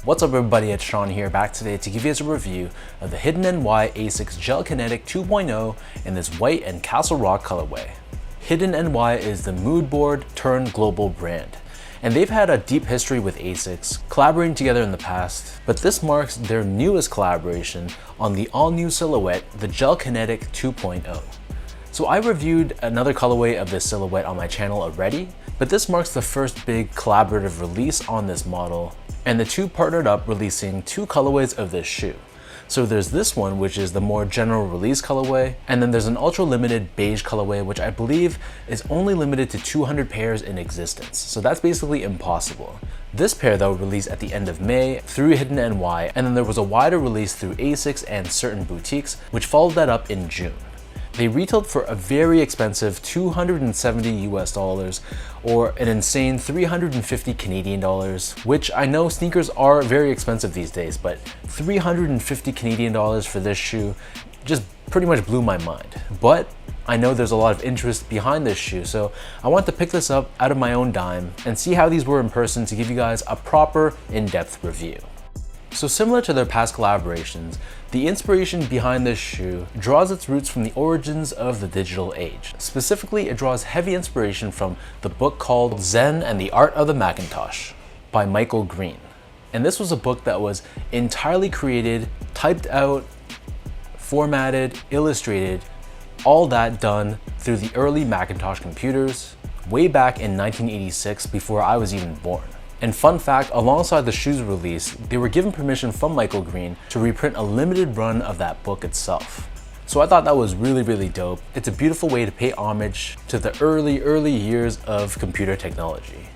What's up everybody, it's Sean here, back today to give you guys a review of the Hidden NY Asics Gel-Kinetic 2.0 in this white and Castle Rock colorway. Hidden NY is the mood board turned global brand, and they've had a deep history with Asics, collaborating together in the past, but this marks their newest collaboration on the all-new silhouette, the Gel-Kinetic 2.0. So I reviewed another colorway of this silhouette on my channel already, but this marks the first big collaborative release on this model, and the two partnered up releasing two colorways of this shoe. So there's this one, which is the more general release colorway, and then there's an ultra limited beige colorway, which I believe is only limited to 200 pairs in existence. So that's basically impossible. This pair though released at the end of May through Hidden NY, and then there was a wider release through Asics and certain boutiques, which followed that up in June. They retailed for a very expensive $270 US, or an insane 350 Canadian dollars, which I know sneakers are very expensive these days, but 350 Canadian dollars for this shoe just pretty much blew my mind. But I know there's a lot of interest behind this shoe, so I want to pick this up out of my own dime and see how these were in person to give you guys a proper in-depth review. So similar to their past collaborations, the inspiration behind this shoe draws its roots from the origins of the digital age. Specifically, it draws heavy inspiration from the book called Zen and the Art of the Macintosh by Michael Green. And this was a book that was entirely created, typed out, formatted, illustrated, all that done through the early Macintosh computers way back in 1986, before I was even born. And fun fact, alongside the shoe's release, they were given permission from Michael Green to reprint a limited run of that book itself. So I thought that was really dope. It's a beautiful way to pay homage to the early years of computer technology.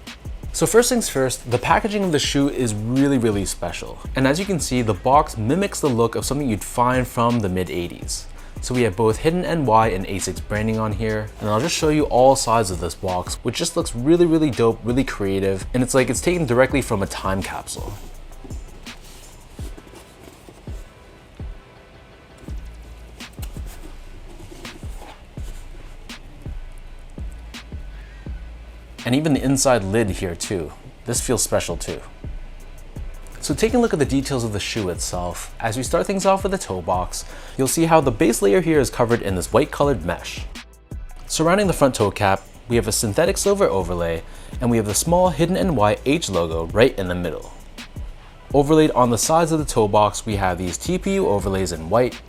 So first things first, the packaging of the shoe is really special. And as you can see, the box mimics the look of something you'd find from the mid-80s. So we have both Hidden NY and Asics branding on here, and I'll just show you all sides of this box, which just looks really dope, really creative, and it's like it's taken directly from a time capsule. And even the inside lid here too. This feels special too. So taking a look at the details of the shoe itself, as we start things off with the toe box, you'll see how the base layer here is covered in this white colored mesh. Surrounding the front toe cap, we have a synthetic silver overlay, and we have the small Hidden NY H logo right in the middle. Overlaid on the sides of the toe box, we have these TPU overlays in white.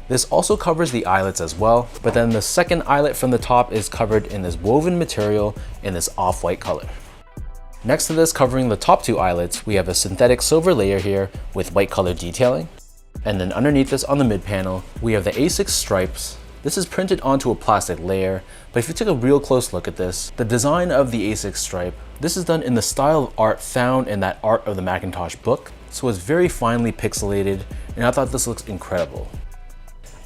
This also covers the eyelets as well, but then the second eyelet from the top is covered in this woven material in this off-white color. Next to this, covering the top two eyelets, we have a synthetic silver layer here with white colored detailing. And then underneath this on the mid panel, we have the Asics stripes. This is printed onto a plastic layer, but if you take a real close look at this, the design of the Asics stripe, this is done in the style of art found in that Art of the Macintosh book, so it's very finely pixelated, and I thought this looks incredible.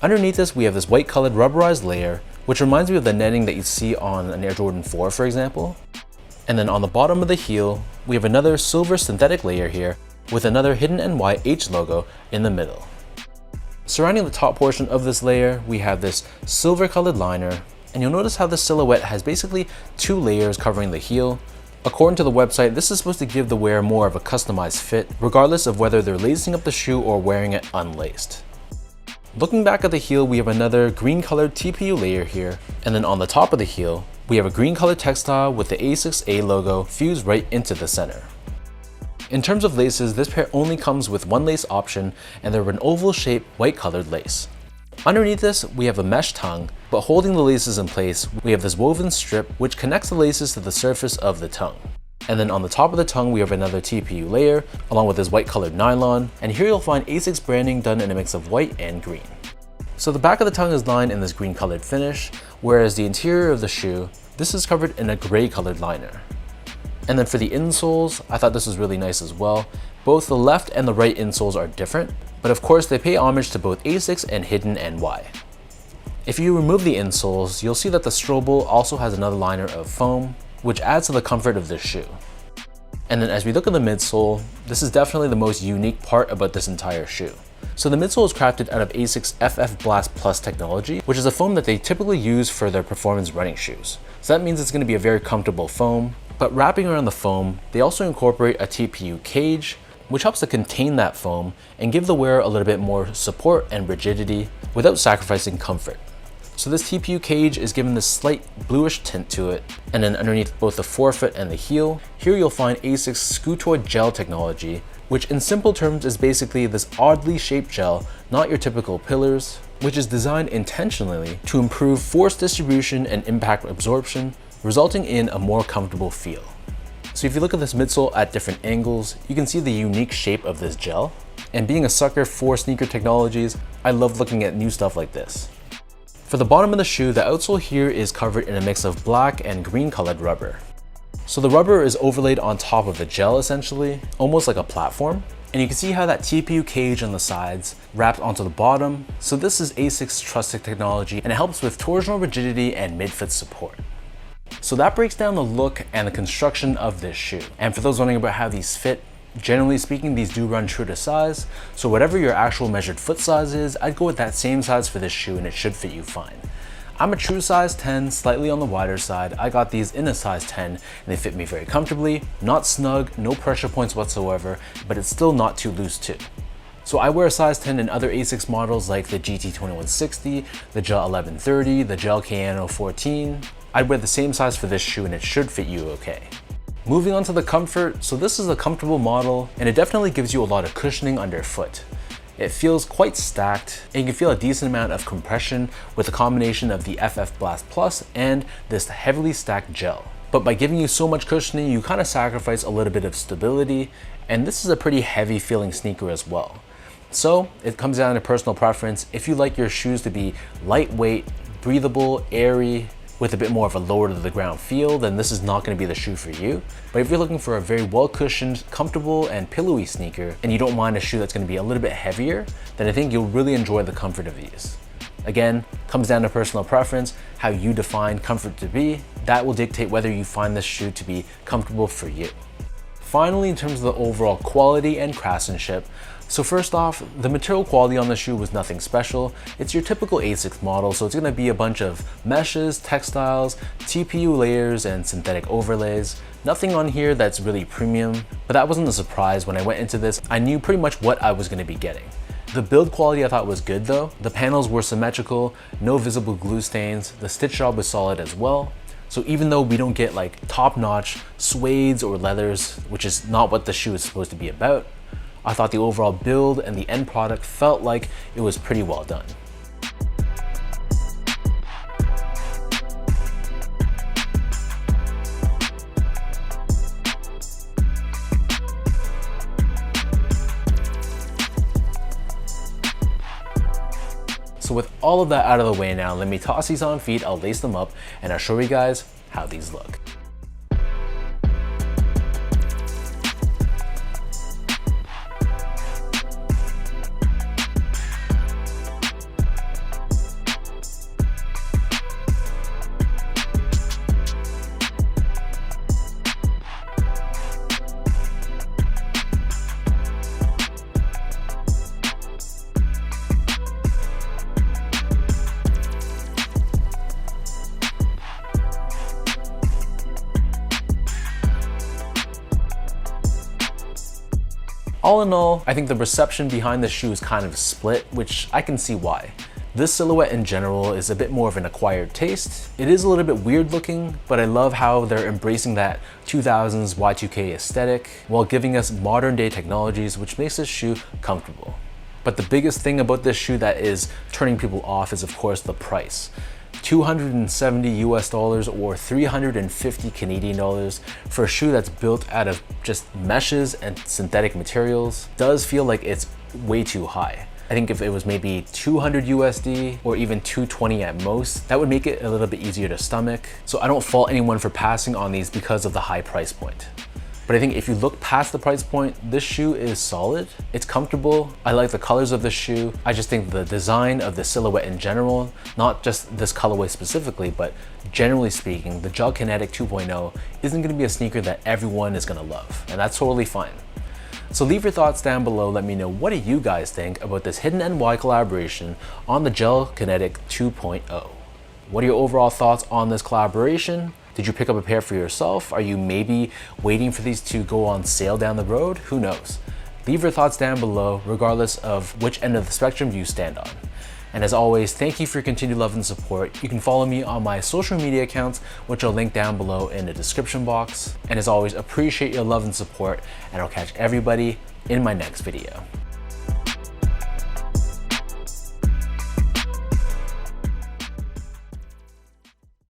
Underneath this, we have this white colored rubberized layer, which reminds me of the netting that you see on an Air Jordan 4, for example. And then on the bottom of the heel, we have another silver synthetic layer here with another Hidden NY H logo in the middle. Surrounding the top portion of this layer, we have this silver colored liner, and you'll notice how the silhouette has basically two layers covering the heel. According to the website, this is supposed to give the wearer more of a customized fit, regardless of whether they're lacing up the shoe or wearing it unlaced. Looking back at the heel, we have another green colored TPU layer here, and then on the top of the heel, we have a green colored textile with the Asics A logo fused right into the center. In terms of laces, this pair only comes with one lace option, and they're an oval shaped white colored lace. Underneath this, we have a mesh tongue, but holding the laces in place, we have this woven strip which connects the laces to the surface of the tongue. And then on the top of the tongue, we have another TPU layer, along with this white colored nylon, and here you'll find Asics branding done in a mix of white and green. So the back of the tongue is lined in this green colored finish, whereas the interior of the shoe, this is covered in a gray colored liner. And then for the insoles, I thought this was really nice as well. Both the left and the right insoles are different, but of course they pay homage to both Asics and Hidden NY. If you remove the insoles, you'll see that the Strobel also has another liner of foam, which adds to the comfort of this shoe. And then as we look at the midsole, this is definitely the most unique part about this entire shoe. So the midsole is crafted out of Asics FF Blast Plus technology, which is a foam that they typically use for their performance running shoes. So that means it's going to be a very comfortable foam, but wrapping around the foam, they also incorporate a TPU cage which helps to contain that foam and give the wearer a little bit more support and rigidity without sacrificing comfort. So this TPU cage is given this slight bluish tint to it, and then underneath both the forefoot and the heel, here you'll find Asics Scutoid Gel technology, which in simple terms is basically this oddly shaped gel, not your typical pillars, which is designed intentionally to improve force distribution and impact absorption, resulting in a more comfortable feel. So if you look at this midsole at different angles, you can see the unique shape of this gel. And being a sucker for sneaker technologies, I love looking at new stuff like this. For the bottom of the shoe, the outsole here is covered in a mix of black and green colored rubber. So the rubber is overlaid on top of the gel essentially, almost like a platform. And you can see how that TPU cage on the sides wraps onto the bottom. So this is Asics trusted technology, and it helps with torsional rigidity and mid-foot support. So that breaks down the look and the construction of this shoe. And for those wondering about how these fit, generally speaking, these do run true to size. So whatever your actual measured foot size is, I'd go with that same size for this shoe and it should fit you fine. I'm a true size 10, slightly on the wider side. I got these in a size 10 and they fit me very comfortably, not snug, no pressure points whatsoever, but it's still not too loose too. So I wear a size 10 in other Asics models like the GT2160, the Gel-1130, the Gel-Kinetic 2.0. I'd wear the same size for this shoe and it should fit you okay. Moving on to the comfort, so this is a comfortable model and it definitely gives you a lot of cushioning underfoot. It feels quite stacked and you can feel a decent amount of compression with a combination of the FF Blast Plus and this heavily stacked gel. But by giving you so much cushioning, you kind of sacrifice a little bit of stability, and this is a pretty heavy feeling sneaker as well. So it comes down to personal preference. If you like your shoes to be lightweight, breathable, airy, with a bit more of a lower to the ground feel, then this is not going to be the shoe for you. But if you're looking for a very well cushioned, comfortable and pillowy sneaker, and you don't mind a shoe that's going to be a little bit heavier, then I think you'll really enjoy the comfort of these. Again, comes down to personal preference, how you define comfort to be. That will dictate whether you find this shoe to be comfortable for you. Finally, in terms of the overall quality and craftsmanship, so first off, the material quality on the shoe was nothing special. It's your typical Asics model, so it's gonna be a bunch of meshes, textiles, TPU layers, and synthetic overlays. Nothing on here that's really premium, but that wasn't a surprise. When I went into this, I knew pretty much what I was gonna be getting. The build quality I thought was good though. The panels were symmetrical, no visible glue stains, the stitch job was solid as well. So even though we don't get like top-notch suedes or leathers, which is not what the shoe is supposed to be about, I thought the overall build and the end product felt like it was pretty well done. So with all of that out of the way now, let me toss these on feet, I'll lace them up, and I'll show you guys how these look. All in all, I think the reception behind the shoe is kind of split, which I can see why. This silhouette in general is a bit more of an acquired taste. It is a little bit weird looking, but I love how they're embracing that 2000s Y2K aesthetic while giving us modern day technologies, which makes this shoe comfortable. But the biggest thing about this shoe that is turning people off is of course the price. $270 US or 350 Canadian dollars for a shoe that's built out of just meshes and synthetic materials does feel like it's way too high. I think if it was maybe 200 USD or even 220 at most, that would make it a little bit easier to stomach. So I don't fault anyone for passing on these because of the high price point. But I think if you look past the price point, this shoe is solid. It's comfortable. I like the colors of the shoe. I just think the design of the silhouette in general, not just this colorway specifically, but generally speaking, the Gel-Kinetic 2.0 isn't gonna be a sneaker that everyone is gonna love, and that's totally fine. So leave your thoughts down below. Let me know, what do you guys think about this Hidden NY collaboration on the Gel-Kinetic 2.0? What are your overall thoughts on this collaboration? Did you pick up a pair for yourself? Are you maybe waiting for these to go on sale down the road? Who knows? Leave your thoughts down below, regardless of which end of the spectrum you stand on. And as always, thank you for your continued love and support. You can follow me on my social media accounts, which I'll link down below in the description box. And as always, appreciate your love and support, and I'll catch everybody in my next video.